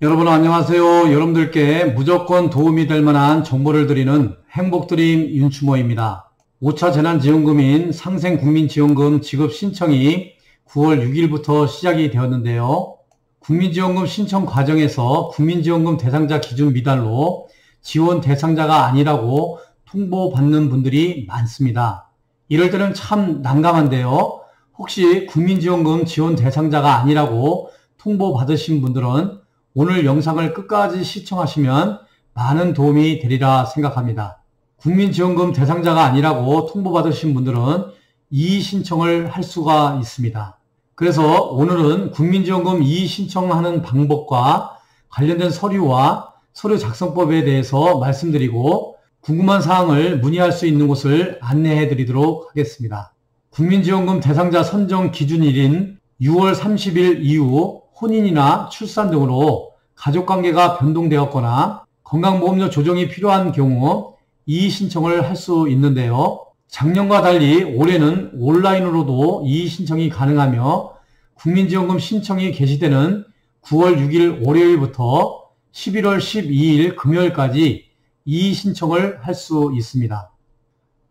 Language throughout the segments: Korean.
여러분 안녕하세요. 여러분들께 무조건 도움이 될 만한 정보를 드리는 행복드림 윤추모입니다. 5차 재난지원금인 상생국민지원금 지급 신청이 9월 6일부터 시작이 되었는데요. 국민지원금 신청 과정에서 국민지원금 대상자 기준 미달로 지원 대상자가 아니라고 통보받는 분들이 많습니다. 이럴 때는 참 난감한데요. 혹시 국민지원금 지원 대상자가 아니라고 통보받으신 분들은 오늘 영상을 끝까지 시청하시면 많은 도움이 되리라 생각합니다. 국민지원금 대상자가 아니라고 통보받으신 분들은 이의신청을 할 수가 있습니다. 그래서 오늘은 국민지원금 이의신청하는 방법과 관련된 서류와 서류 작성법에 대해서 말씀드리고 궁금한 사항을 문의할 수 있는 곳을 안내해 드리도록 하겠습니다. 국민지원금 대상자 선정 기준일인 6월 30일 이후 혼인이나 출산 등으로 가족관계가 변동되었거나 건강보험료 조정이 필요한 경우 이의신청을 할 수 있는데요. 작년과 달리 올해는 온라인으로도 이의신청이 가능하며 국민지원금 신청이 개시되는 9월 6일 월요일부터 11월 12일 금요일까지 이의신청을 할 수 있습니다.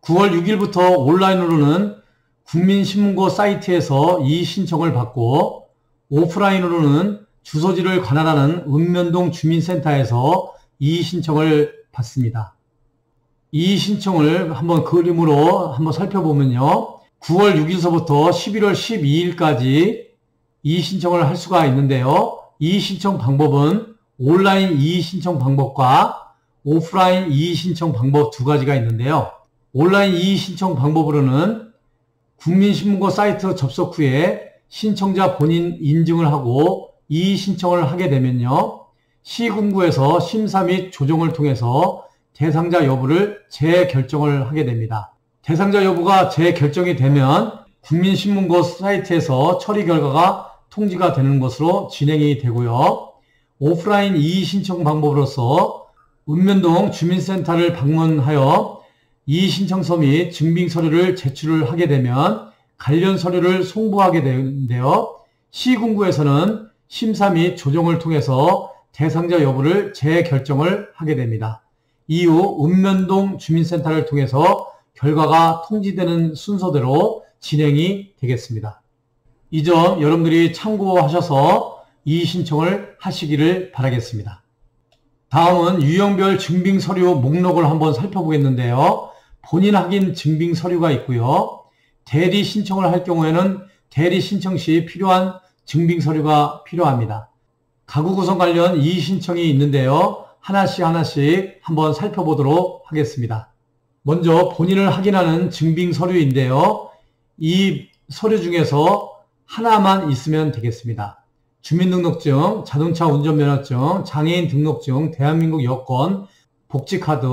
9월 6일부터 온라인으로는 국민신문고 사이트에서 이의신청을 받고 오프라인으로는 주소지를 관할하는 읍면동 주민센터에서 이의신청을 받습니다. 이의신청을 한번 그림으로 한번 살펴보면요. 9월 6일서부터 11월 12일까지 이의신청을 할 수가 있는데요. 이의신청 방법은 온라인 이의신청 방법과 오프라인 이의신청 방법 두 가지가 있는데요. 온라인 이의신청 방법으로는 국민신문고 사이트 접속 후에 신청자 본인 인증을 하고 이의신청을 하게 되면요. 시군구에서 심사 및 조정을 통해서 대상자 여부를 재결정을 하게 됩니다. 대상자 여부가 재결정이 되면 국민신문고 사이트에서 처리 결과가 통지가 되는 것으로 진행이 되고요. 오프라인 이의신청 방법으로서 읍면동 주민센터를 방문하여 이의신청서 및 증빙서류를 제출을 하게 되면 관련 서류를 송부하게 되는데요. 시군구에서는 심사 및 조정을 통해서 대상자 여부를 재결정을 하게 됩니다. 이후 읍면동 주민센터를 통해서 결과가 통지되는 순서대로 진행이 되겠습니다. 이 점 여러분들이 참고하셔서 이의신청을 하시기를 바라겠습니다. 다음은 유형별 증빙서류 목록을 한번 살펴보겠는데요. 본인 확인 증빙서류가 있고요. 대리 신청을 할 경우에는 대리 신청 시 필요한 증빙서류가 필요합니다. 가구 구성 관련 이의신청이 있는데요. 하나씩 한번 살펴보도록 하겠습니다. 먼저 본인을 확인하는 증빙서류인데요. 이 서류 중에서 하나만 있으면 되겠습니다. 주민등록증, 자동차 운전면허증, 장애인 등록증, 대한민국 여권, 복지카드,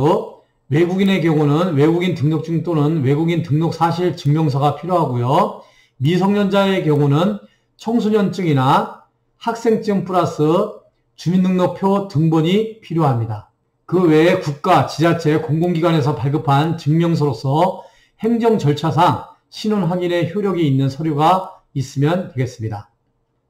외국인의 경우는 외국인 등록증 또는 외국인 등록 사실 증명서가 필요하고요. 미성년자의 경우는 청소년증이나 학생증 플러스 주민등록표 등본이 필요합니다. 그 외에 국가, 지자체, 공공기관에서 발급한 증명서로서 행정 절차상 신원 확인의 효력이 있는 서류가 있으면 되겠습니다.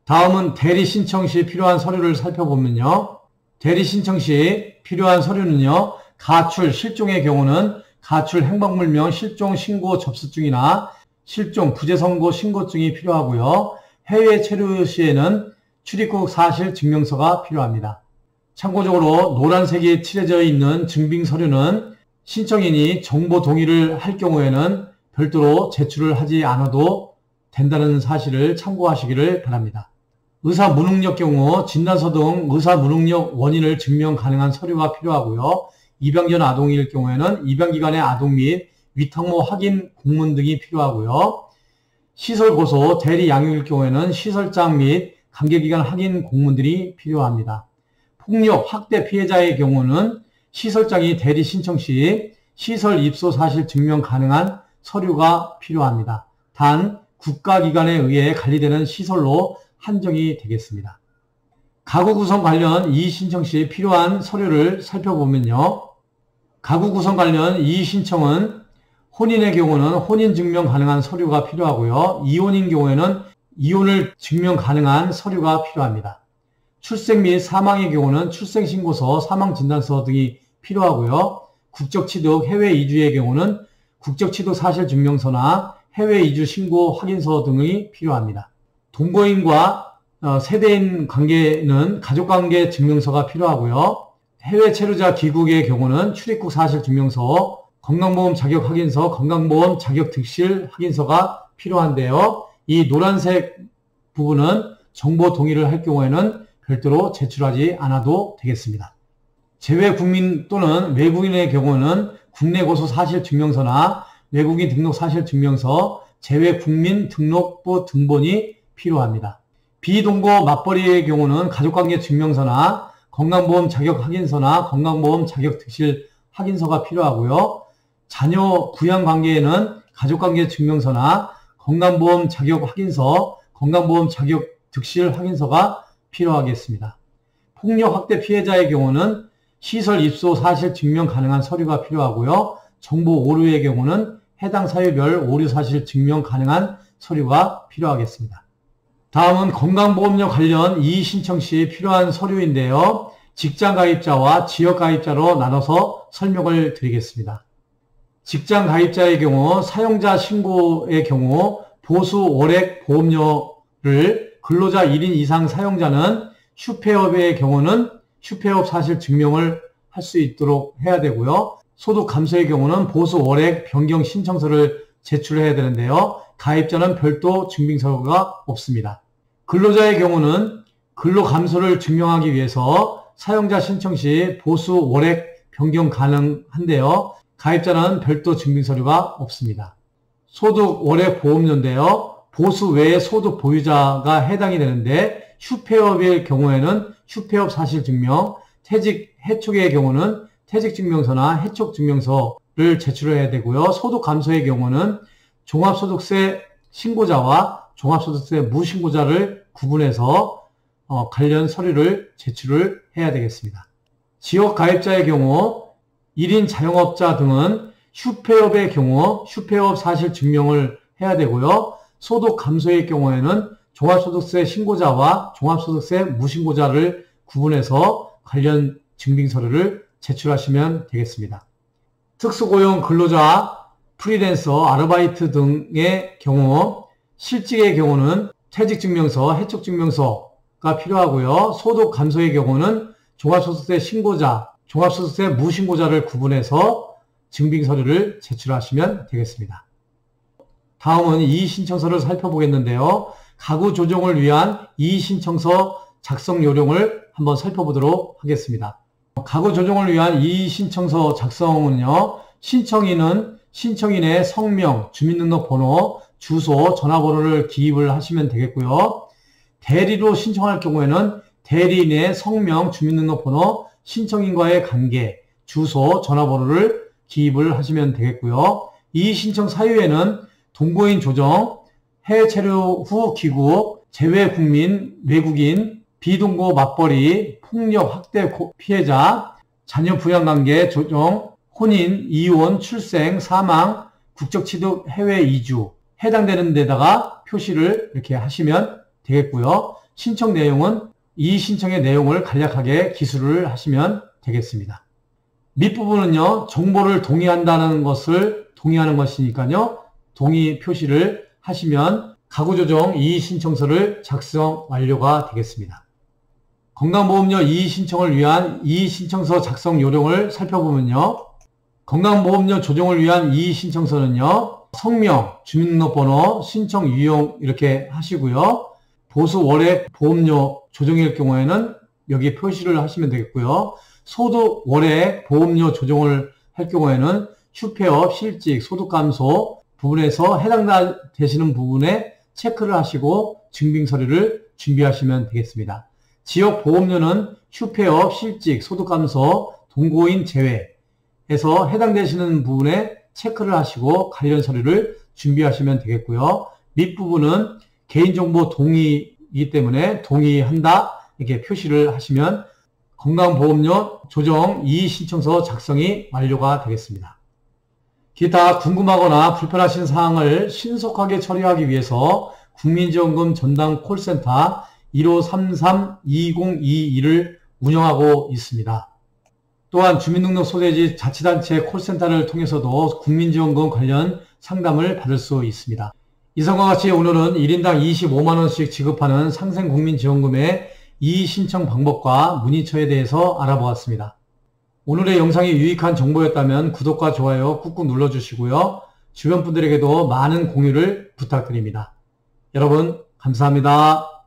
다음은 대리 신청 시 필요한 서류를 살펴보면요. 대리 신청 시 필요한 서류는요. 가출, 실종의 경우는 가출 행방불명 실종 신고 접수증이나 실종 부재선고 신고증이 필요하고요. 해외 체류 시에는 출입국 사실 증명서가 필요합니다. 참고적으로 노란색이 칠해져 있는 증빙서류는 신청인이 정보 동의를 할 경우에는 별도로 제출을 하지 않아도 된다는 사실을 참고하시기를 바랍니다. 의사 무능력 경우 진단서 등 의사 무능력 원인을 증명 가능한 서류가 필요하고요. 입양 전 아동일 경우에는 입양기관의 아동 및 위탁모 확인 공문 등이 필요하고요. 시설 고소, 대리 양육일 경우에는 시설장 및 관계기관 확인 공문들이 필요합니다. 폭력, 학대 피해자의 경우는 시설장이 대리 신청 시 시설 입소 사실 증명 가능한 서류가 필요합니다. 단 국가기관에 의해 관리되는 시설로 한정이 되겠습니다. 가구 구성 관련 이의신청 시 필요한 서류를 살펴보면요. 가구 구성 관련 이의신청은 혼인의 경우는 혼인 증명 가능한 서류가 필요하고요. 이혼인 경우에는 이혼을 증명 가능한 서류가 필요합니다. 출생 및 사망의 경우는 출생신고서, 사망진단서 등이 필요하고요. 국적취득, 해외 이주의 경우는 국적취득 사실증명서나 해외 이주 신고 확인서 등이 필요합니다. 동거인과 세대인 관계는 가족관계 증명서가 필요하고요. 해외 체류자 귀국의 경우는 출입국 사실증명서, 건강보험 자격 확인서, 건강보험 자격 득실 확인서가 필요한데요. 이 노란색 부분은 정보 동의를 할 경우에는 별도로 제출하지 않아도 되겠습니다. 재외국민 또는 외국인의 경우는 국내 고소 사실증명서나 외국인 등록 사실증명서, 재외국민 등록부 등본이 필요합니다. 비동거 맞벌이의 경우는 가족관계 증명서나 건강보험 자격 확인서나 건강보험 자격 득실 확인서가 필요하고요. 자녀 부양 관계에는 가족관계 증명서나 건강보험 자격 확인서, 건강보험 자격 득실 확인서가 필요하겠습니다. 폭력 학대 피해자의 경우는 시설 입소 사실 증명 가능한 서류가 필요하고요. 정보 오류의 경우는 해당 사유별 오류 사실 증명 가능한 서류가 필요하겠습니다. 다음은 건강보험료 관련 이의 신청 시 필요한 서류인데요. 직장가입자와 지역가입자로 나눠서 설명을 드리겠습니다. 직장가입자의 경우 사용자 신고의 경우 보수 월액 보험료를 근로자 1인 이상 사용자는 슈페업의 경우는 슈페업 사실 증명을 할 수 있도록 해야 되고요. 소득 감소의 경우는 보수 월액 변경 신청서를 제출해야 되는데요. 가입자는 별도 증빙서가 없습니다. 근로자의 경우는 근로 감소를 증명하기 위해서 사용자 신청 시 보수 월액 변경 가능한데요. 가입자는 별도 증빙서류가 없습니다. 소득 월액 보험료인데요. 보수 외의 소득 보유자가 해당이 되는데 슈페업의 경우에는 슈페업 사실증명, 퇴직 해촉의 경우는 퇴직증명서나 해촉증명서를 제출해야 되고요. 소득 감소의 경우는 종합소득세 신고자와 종합소득세 무신고자를 구분해서 관련 서류를 제출을 해야 되겠습니다. 지역 가입자의 경우 1인 자영업자 등은 슈페업의 경우 슈페업 사실 증명을 해야 되고요. 소득 감소의 경우에는 종합소득세 신고자와 종합소득세 무신고자를 구분해서 관련 증빙서류를 제출하시면 되겠습니다. 특수고용 근로자, 프리랜서, 아르바이트 등의 경우 실직의 경우는 퇴직증명서, 해촉증명서가 필요하고요. 소득 감소의 경우는 종합소득세 신고자, 종합소득세 무신고자를 구분해서 증빙서류를 제출하시면 되겠습니다. 다음은 이의신청서를 살펴보겠는데요. 가구 조정을 위한 이의신청서 작성 요령을 한번 살펴보도록 하겠습니다. 가구 조정을 위한 이의신청서 작성은요. 신청인은 신청인의 성명, 주민등록번호, 주소, 전화번호를 기입을 하시면 되겠고요. 대리로 신청할 경우에는 대리인의 성명, 주민등록번호, 신청인과의 관계, 주소, 전화번호를 기입을 하시면 되겠고요. 이 신청 사유에는 동거인 조정, 해외 체류 후 귀국, 재외국민, 외국인, 비동거 맞벌이, 폭력 학대 피해자, 자녀 부양관계 조정, 혼인, 이혼, 출생, 사망, 국적취득, 해외 이주 해당되는 데다가 표시를 이렇게 하시면 되겠고요. 신청 내용은 이 신청의 내용을 간략하게 기술을 하시면 되겠습니다. 밑부분은요. 정보를 동의한다는 것을 동의하는 것이니까요. 동의 표시를 하시면 가구조정 이의신청서를 작성 완료가 되겠습니다. 건강보험료 이의신청을 위한 이의신청서 작성 요령을 살펴보면요. 건강보험료 조정을 위한 이의신청서는요. 성명, 주민등록번호, 신청 유형 이렇게 하시고요. 보수 월액 보험료 조정일 경우에는 여기 표시를 하시면 되겠고요. 소득 월액 보험료 조정을 할 경우에는 슈페업, 실직, 소득 감소 부분에서 해당되시는 부분에 체크를 하시고 증빙서류를 준비하시면 되겠습니다. 지역 보험료는 슈페업, 실직, 소득 감소, 동거인 제외에서 해당되시는 부분에 체크를 하시고 관련 서류를 준비하시면 되겠고요. 밑부분은 개인정보 동의이기 때문에 동의한다 이렇게 표시를 하시면 건강보험료 조정 이의신청서 작성이 완료가 되겠습니다. 기타 궁금하거나 불편하신 사항을 신속하게 처리하기 위해서 국민지원금 전담 콜센터 1533-2022를 운영하고 있습니다. 또한 주민등록 소재지 자치단체 콜센터를 통해서도 국민지원금 관련 상담을 받을 수 있습니다. 이상과 같이 오늘은 1인당 25만원씩 지급하는 상생국민지원금의 이의신청 방법과 문의처에 대해서 알아보았습니다. 오늘의 영상이 유익한 정보였다면 구독과 좋아요 꾹꾹 눌러주시고요. 주변 분들에게도 많은 공유를 부탁드립니다. 여러분 감사합니다.